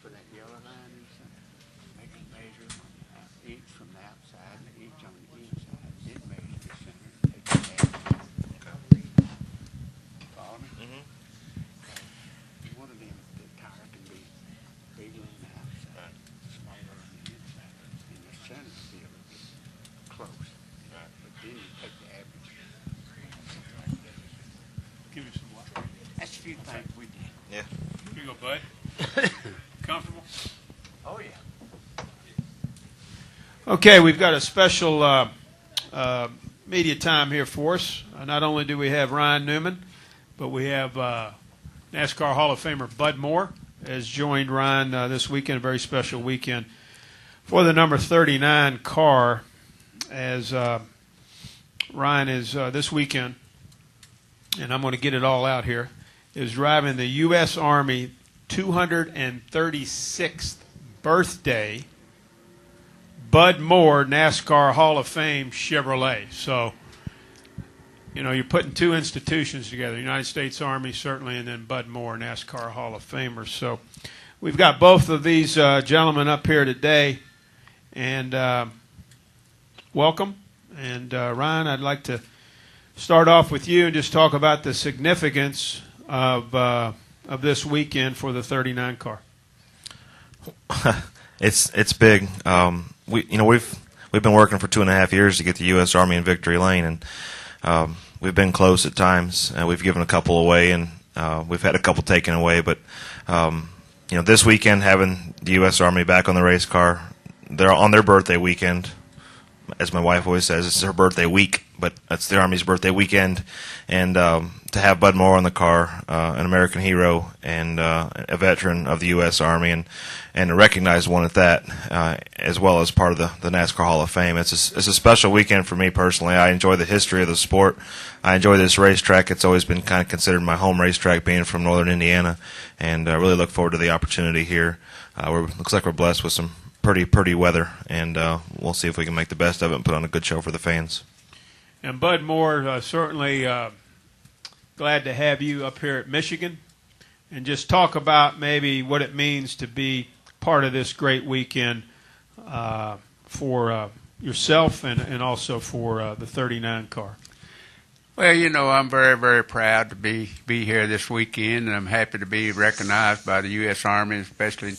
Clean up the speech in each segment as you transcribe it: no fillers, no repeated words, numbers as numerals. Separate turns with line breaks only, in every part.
for that yellow line in the center. Make it measure each from the outside and each on the inside. Then measure the center. Take the average. Follow me? One of them, the tire can be bigger on the outside, smaller on the inside, and the center will be a little bit close. But then you take the average.
Give me some water.
That's a few things we did.
Yeah.
Here you go, bud. Comfortable?
Oh, yeah.
Okay, we've got a special media time here for us. Not only do we have Ryan Newman, but we have NASCAR Hall of Famer Bud Moore has joined Ryan this weekend, a very special weekend for the number 39 car, as Ryan is this weekend, and I'm going to get it all out here, is driving the U.S. Army 236th birthday Bud Moore NASCAR Hall of Fame Chevrolet. So, you know, you're putting two institutions together, United States Army certainly, and then Bud Moore, NASCAR Hall of Famers. So we've got both of these gentlemen up here today, and welcome. And Ryan, I'd like to start off with you and just talk about the significance of this weekend for the 39 car.
It's big. We've been working for 2.5 years to get the U.S. Army in victory lane, and we've been close at times. We've given a couple away, and we've had a couple taken away. But this weekend, having the U.S. Army back on the race car, they're on their birthday weekend. As my wife always says, it's their birthday week, but it's the Army's birthday weekend. And to have Bud Moore on the car, an American hero and a veteran of the U.S. Army, and a recognized one at that, as well as part of the NASCAR Hall of Fame. It's a special weekend for me personally. I enjoy the history of the sport. I enjoy this racetrack. It's always been kind of considered my home racetrack, being from northern Indiana, and I really look forward to the opportunity here. Looks like we're blessed with some pretty weather, and we'll see if we can make the best of it and put on a good show for the fans.
And Bud Moore, certainly glad to have you up here at Michigan, and just talk about maybe what it means to be part of this great weekend for yourself and also for the 39 car.
Well, you know, I'm very, very proud to be here this weekend, and I'm happy to be recognized by the U.S. Army, especially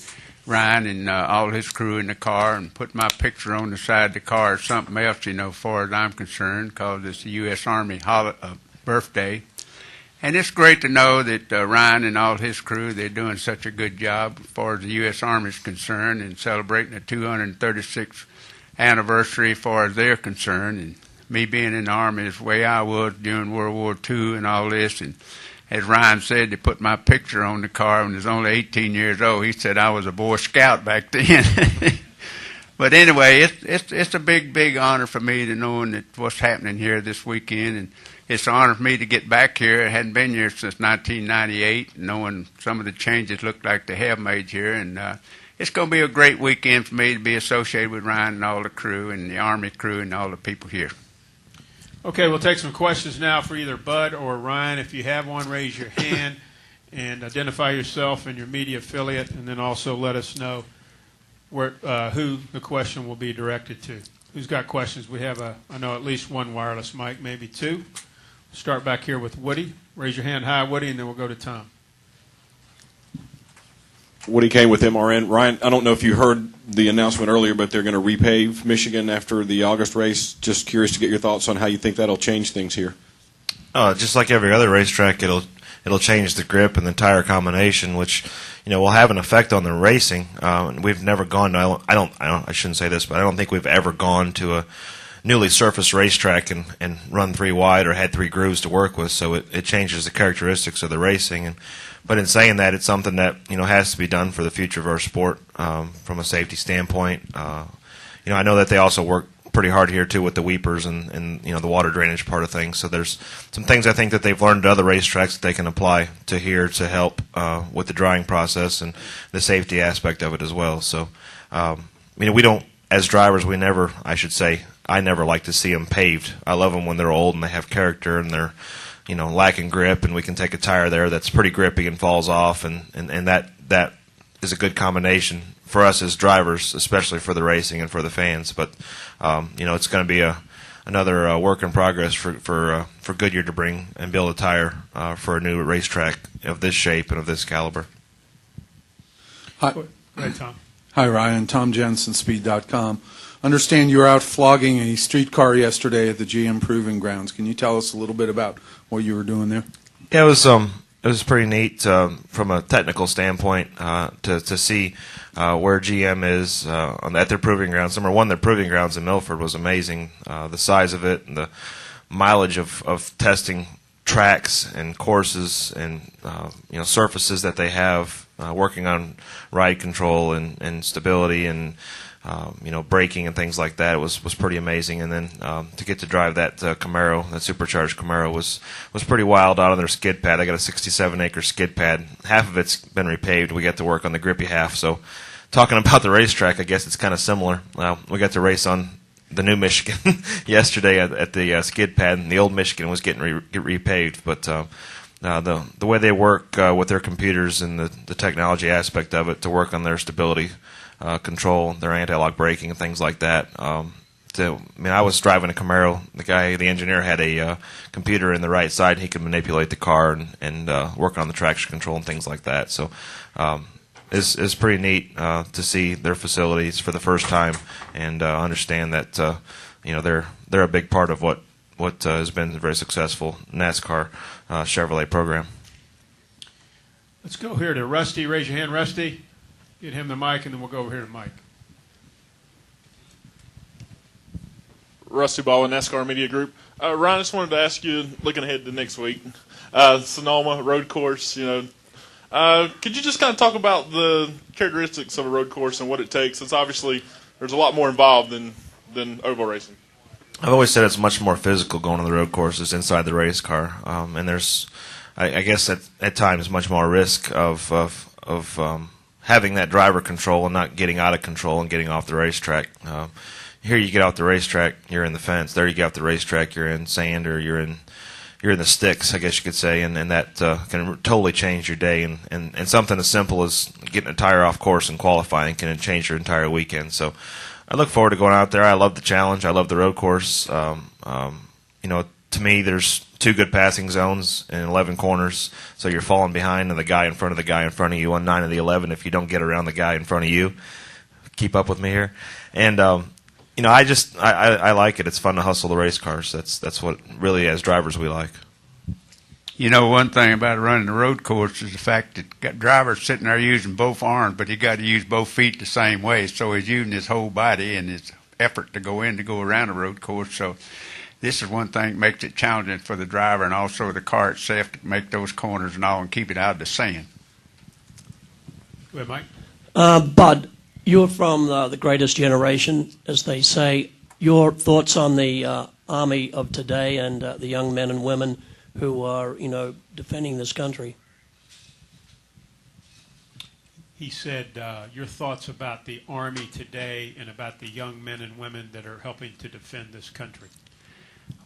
Ryan and all his crew in the car, and put my picture on the side of the car is something else, as far as I'm concerned, because it's the U.S. Army birthday. And it's great to know that Ryan and all his crew, they're doing such a good job as far as the U.S. Army is concerned, and celebrating the 236th anniversary as far as they're concerned. And me being in the Army is the way I was during World War II and all this. And as Ryan said, they put my picture on the car when I was only 18 years old. He said I was a Boy Scout back then. But anyway, it's a big honor for me to know that what's happening here this weekend, and it's an honor for me to get back here. I hadn't been here since 1998, knowing some of the changes look like they have made here, and it's going to be a great weekend for me to be associated with Ryan and all the crew and the Army crew and all the people here.
Okay, we'll take some questions now for either Bud or Ryan. If you have one, raise your hand and identify yourself and your media affiliate, and then also let us know who the question will be directed to. Who's got questions? We have I know at least one wireless mic, maybe two. We'll start back here with Woody. Raise your hand high, Woody, and then we'll go to Tom.
Woody Kane with MRN. Ryan, I don't know if you heard the announcement earlier, but they're going to repave Michigan after the August race. Just curious to get your thoughts on how you think that'll change things here.
Just like every other racetrack, it'll change the grip and the tire combination, which will have an effect on the racing. We've never gone to I shouldn't say this, but I don't think we've ever gone to a newly surfaced racetrack and run 3 wide or had 3 grooves to work with. So it changes the characteristics of the racing. But in saying that, it's something that has to be done for the future of our sport from a safety standpoint. I know that they also work pretty hard here too with the weepers and the water drainage part of things. So there's some things I think that they've learned at other racetracks that they can apply to here to help with the drying process and the safety aspect of it as well. So we don't, as drivers, I never like to see them paved. I love them when they're old and they have character and they're lacking grip, and we can take a tire there that's pretty grippy and falls off, and that is a good combination for us as drivers, especially for the racing and for the fans. But it's going to be another work in progress for Goodyear to bring and build a tire for a new racetrack of this shape and of this caliber.
Go ahead, Tom.
Hi, Ryan. Tom Jensen, Speed.com. Understand you were out flogging a street car yesterday at the GM Proving Grounds. Can you tell us a little bit about what you were doing there?
Yeah, it was pretty neat from a technical standpoint to see where GM is at their proving grounds. Number one, their proving grounds in Milford was amazing. The size of it and the mileage of testing tracks and courses and surfaces that they have, working on ride control and stability and braking and things like that was pretty amazing. And then to get to drive that Camaro, that supercharged Camaro, was pretty wild out on their skid pad. They got a 67-acre skid pad. Half of it's been repaved. We got to work on the grippy half. So talking about the racetrack, I guess it's kind of similar. We got to race on the new Michigan yesterday at the skid pad, and the old Michigan was getting repaved. But the way they work with their computers and the technology aspect of it to work on their stability control, their anti-lock braking and things like that. I was driving a Camaro. The engineer had a computer in the right side. He could manipulate the car and work on the traction control and things like that. So it's pretty neat to see their facilities for the first time and understand that they're a big part of what has been a very successful NASCAR Chevrolet program.
Let's go here to Rusty. Raise your hand, Rusty. Get him the mic, and then we'll go over here to Mike.
Rusty Ball with NASCAR Media Group. Ryan, I just wanted to ask you, looking ahead to next week, Sonoma road course. Could you just kind of talk about the characteristics of a road course and what it takes? It's obviously there's a lot more involved than oval racing.
I've always said it's much more physical going on the road courses inside the race car, and there's, I guess, at times much more risk of having that driver control and not getting out of control and getting off the racetrack. Here you get off the racetrack, you're in the fence. There you get off the racetrack, you're in sand or you're in the sticks, I guess you could say, and that can totally change your day. And something as simple as getting a tire off course and qualifying can change your entire weekend. So I look forward to going out there. I love the challenge. I love the road course. To me, there's 2 good passing zones and 11 corners, so you're falling behind the guy in front of the guy in front of you on 9 of the 11 if you don't get around the guy in front of you. Keep up with me here. And, I like it. It's fun to hustle the race cars. That's what really, as drivers, we like.
One thing about running the road course is the fact that got drivers sitting there using both arms, but he got to use both feet the same way, so he's using his whole body and his effort to go around the road course. So this is one thing that makes it challenging for the driver and also the car itself to make those corners and all and keep it out of the sand.
Go ahead, Mike.
Bud, you're from the greatest generation, as they say. Your thoughts on the Army of today and the young men and women who are, defending this country?
He said, your thoughts about the Army today and about the young men and women that are helping to defend this country.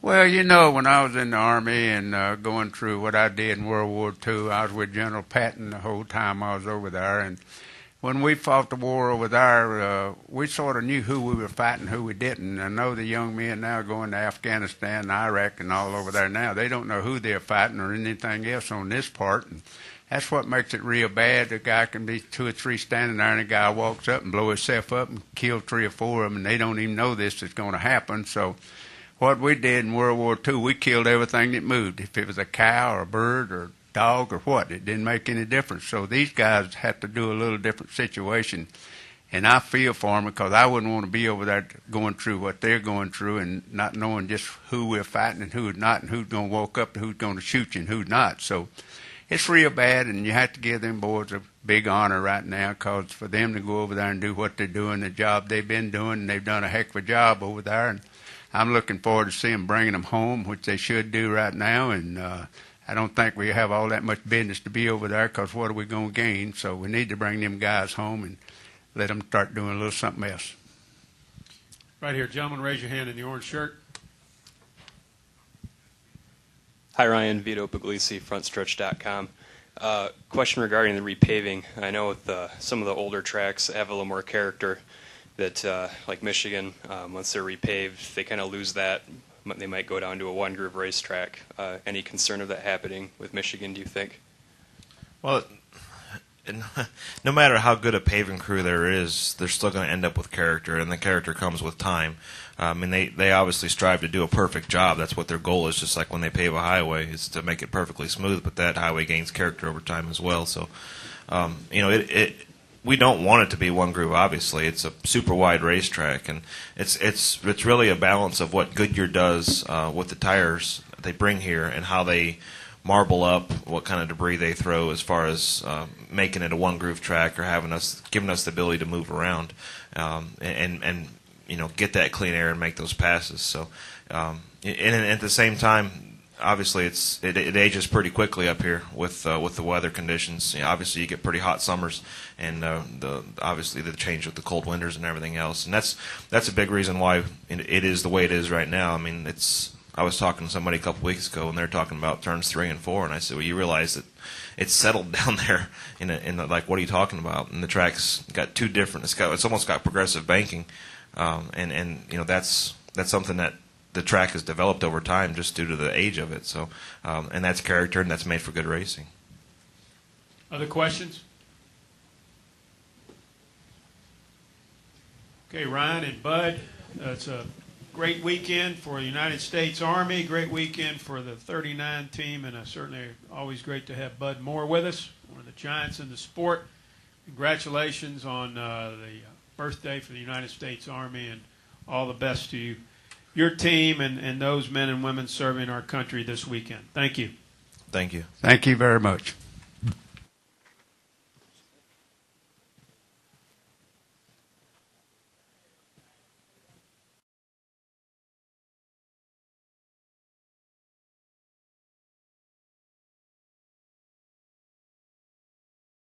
Well, when I was in the Army and going through what I did in World War II, I was with General Patton the whole time I was over there. And when we fought the war over there, we sort of knew who we were fighting, who we didn't. I know the young men now going to Afghanistan and Iraq and all over there now, they don't know who they're fighting or anything else on this part. And that's what makes it real bad. The guy can be 2 or 3 standing there, and the guy walks up and blow himself up and kill 3 or 4 of them, and they don't even know this is going to happen. So what we did in World War II, we killed everything that moved. If it was a cow or a bird or a dog or what, it didn't make any difference. So these guys had to do a little different situation. And I feel for them because I wouldn't want to be over there going through what they're going through and not knowing just who we're fighting and who's not and who's going to walk up and who's going to shoot you and who's not. So it's real bad, and you have to give them boys a big honor right now because for them to go over there and do what they're doing, the job they've been doing, and they've done a heck of a job over there. And I'm looking forward to seeing them bringing them home, which they should do right now. And I don't think we have all that much business to be over there because what are we going to gain? So we need to bring them guys home and let them start doing a little something else.
Right here, gentlemen, raise your hand in the orange shirt.
Hi, Ryan. Vito Puglisi, FrontStretch.com. Question regarding the repaving. I know with some of the older tracks have a little more character that, like Michigan, once they're repaved, they kind of lose that. They might go down to a one-groove racetrack. Any concern of that happening with Michigan, do you think?
Well, no matter how good a paving crew there is, they're still going to end up with character, and the character comes with time. I mean, they obviously strive to do a perfect job. That's what their goal is, just like when they pave a highway, is to make it perfectly smooth, but that highway gains character over time as well. So, we don't want it to be one groove, obviously. It's a super wide racetrack, and it's really a balance of what Goodyear does with the tires they bring here and how they marble up, what kind of debris they throw as far as making it a one groove track or giving us the ability to move around and get that clean air and make those passes. So and at the same time, obviously it ages pretty quickly up here with the weather conditions. Obviously you get pretty hot summers and obviously the change with the cold winters and everything else, and that's a big reason why it is the way it is right now. I mean, I was talking to somebody a couple weeks ago, and they're talking about turns 3 and 4, and I said, "Well, you realize that it's settled down there like, what are you talking about?" And the track's got two different. It's almost got progressive banking, and that's something that the track has developed over time just due to the age of it. So, and that's character, and that's made for good racing.
Other questions? Okay, Ryan and Bud, it's a great weekend for the United States Army, great weekend for the 39 team, and certainly always great to have Bud Moore with us, one of the giants in the sport. Congratulations on the birthday for the United States Army, and all the best to you, your team, and those men and women serving our country this weekend. Thank you.
Thank you.
Thank you very much.